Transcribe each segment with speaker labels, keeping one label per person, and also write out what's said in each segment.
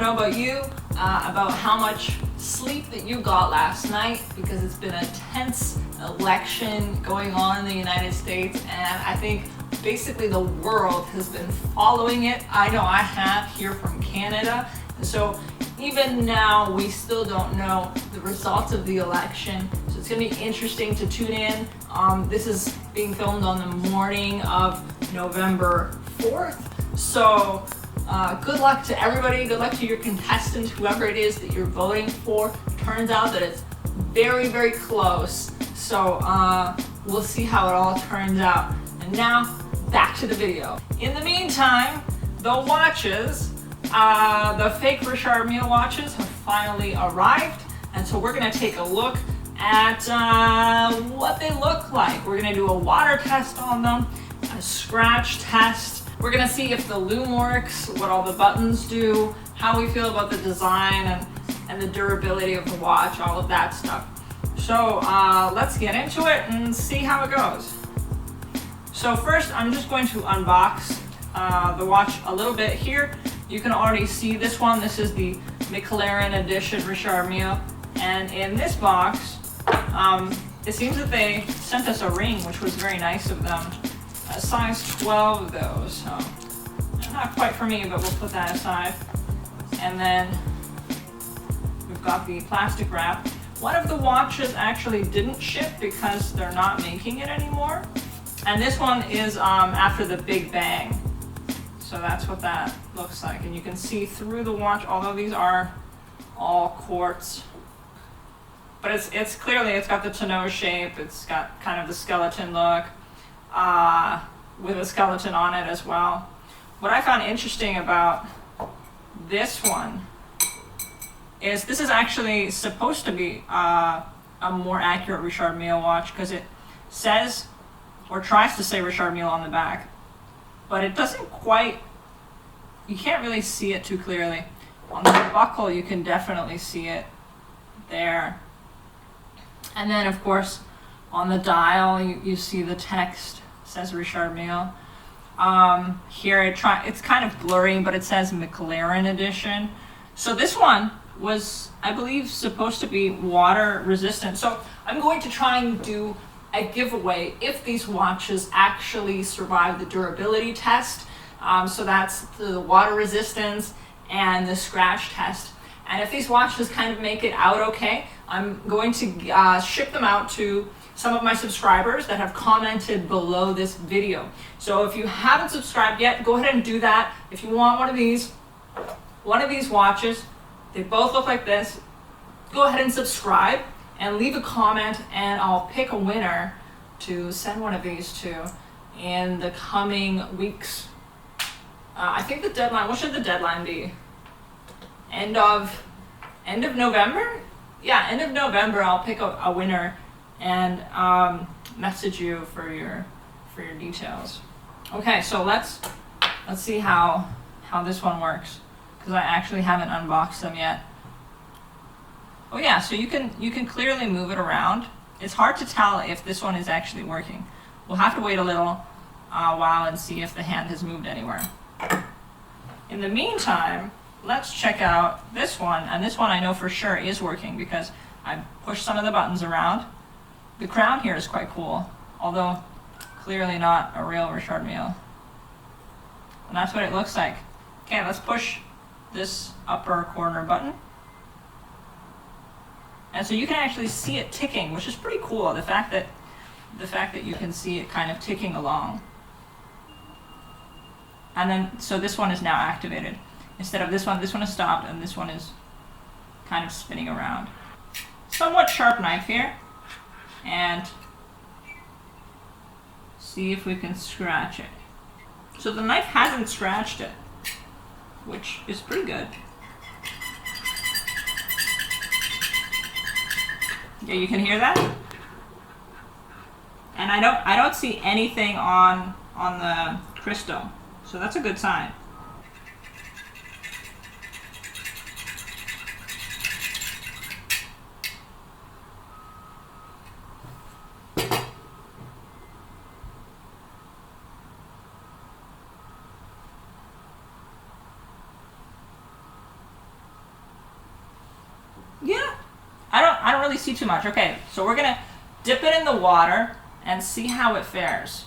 Speaker 1: know about you, about how much sleep that you got last night, because it's been a tense election going on in the United States, and I think basically the world has been following it. I know I have here from Canada, and so even now we still don't know the results of the election, so it's going to be interesting to tune in. This is being filmed on the morning of November 4th, so good luck to everybody. Good luck to your contestant, whoever it is that you're voting for. Turns out that it's very, very close. So we'll see how it all turns out. And now, back to the video. In the meantime, the watches, the fake Richard Mille watches have finally arrived. And so we're gonna take a look at what they look like. We're gonna do a water test on them, a scratch test. We're gonna see if the loom works, what all the buttons do, how we feel about the design and the durability of the watch, all of that stuff. So let's get into it and see how it goes. So first, I'm just going to unbox the watch a little bit here. You can already see this one. This is the McLaren edition Richard Mille. And in this box, it seems that they sent us a ring, which was very nice of them. A size 12 though, so not quite for me, but we'll put that aside. And then we've got the plastic wrap. One of the watches actually didn't ship because they're not making it anymore. And this one is after the Big Bang. So that's what that looks like. And you can see through the watch, although these are all quartz. But it's clearly, it's got the tonneau shape. It's got kind of the skeleton look. With a skeleton on it as well. What I found interesting about this one is this is actually supposed to be a more accurate Richard Mille watch, because it says, or tries to say Richard Mille on the back, but it doesn't quite, you can't really see it too clearly. On the buckle you can definitely see it there. And then of course on the dial you see the text, says Richard Mille. Here it's kind of blurry, but it says McLaren edition. So this one was, I believe, supposed to be water resistant. So I'm going to try and do a giveaway if these watches actually survive the durability test. So that's the water resistance and the scratch test. And if these watches kind of make it out okay, I'm going to ship them out to some of my subscribers that have commented below this video. So if you haven't subscribed yet, go ahead and do that. If you want one of these watches, they both look like this, go ahead and subscribe and leave a comment, and I'll pick a winner to send one of these to in the coming weeks. I think the deadline, what should the deadline be? End of November? Yeah, end of November I'll pick a winner and message you for your details. Okay, so let's see how this one works, because I actually haven't unboxed them yet. Oh yeah, so you can clearly move it around. It's hard to tell if this one is actually working. We'll have to wait a little while and see if the hand has moved anywhere. In the meantime, let's check out this one, and this one I know for sure is working because I pushed some of the buttons around. The crown here is quite cool, although clearly not a real Richard Mille. And that's what it looks like. Okay, let's push this upper corner button. And so you can actually see it ticking, which is pretty cool. The fact that you can see it kind of ticking along. And then, so this one is now activated. Instead of this one is stopped, and this one is kind of spinning around. Somewhat sharp knife here. And see if we can scratch it. So the knife hasn't scratched it, which is pretty good. Yeah, you can hear that? And I don't see anything on the crystal, so that's a good sign. really see too much. Okay, so we're gonna dip it in the water and see how it fares.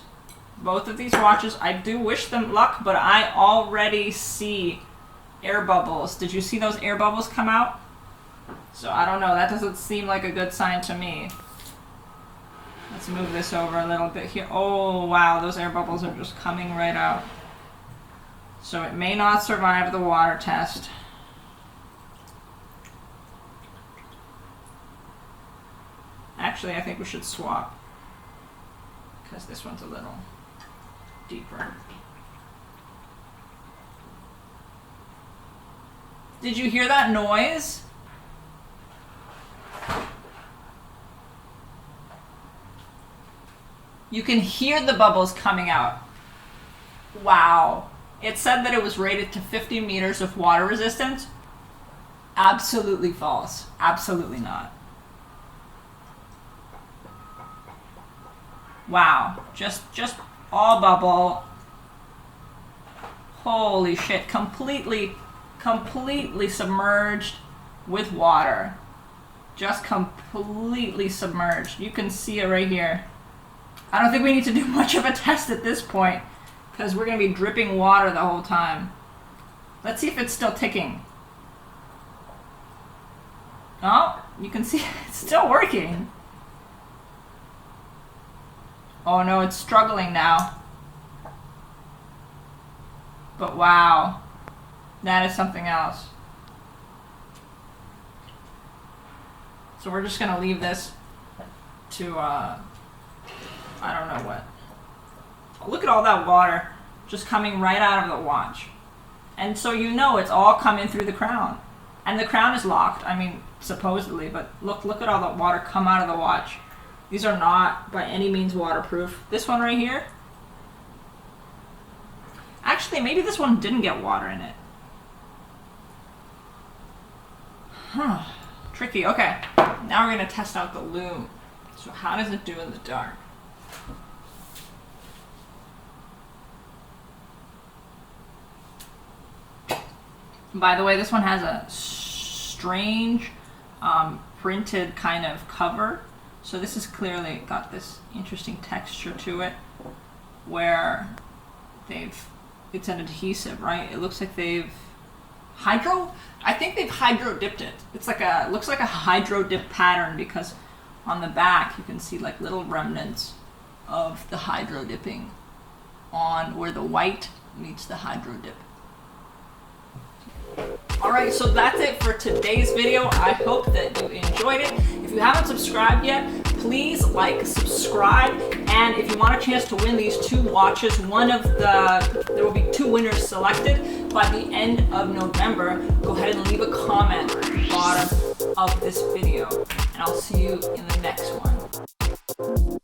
Speaker 1: Both of these watches, I do wish them luck, but I already see air bubbles. Did you see those air bubbles come out? So I don't know, that doesn't seem like a good sign to me. Let's move this over a little bit here. Oh wow, those air bubbles are just coming right out. So it may not survive the water test. Actually, I think we should swap, because this one's a little deeper. Did you hear that noise? You can hear the bubbles coming out. Wow. It said that it was rated to 50 meters of water resistance. Absolutely false. Absolutely not. Wow. Just all bubble. Holy shit. Completely submerged with water. Just completely submerged. You can see it right here. I don't think we need to do much of a test at this point, because we're going to be dripping water the whole time. Let's see if it's still ticking. Oh, you can see it's still working. Oh no, it's struggling now. But wow, that is something else. So we're just going to leave this to, I don't know what. Look at all that water just coming right out of the watch. And so you know it's all coming through the crown. And the crown is locked, I mean, supposedly, but look at all that water come out of the watch. These are not by any means waterproof. This one right here, actually maybe this one didn't get water in it. Huh, tricky. Okay, now we're gonna test out the Loom. So how does it do in the dark? By the way, this one has a strange printed kind of cover. So this is clearly got this interesting texture to it where it's an adhesive, right? It looks like they've I think they've hydro dipped it. It's like looks like a hydro dip pattern, because on the back you can see like little remnants of the hydro dipping on where the white meets the hydro dip. Alright, so that's it for today's video. I hope that you enjoyed it. If you haven't subscribed yet, please like, subscribe, and if you want a chance to win these 2 watches, there will be 2 winners selected by the end of November. Go ahead and leave a comment at the bottom of this video, and I'll see you in the next one.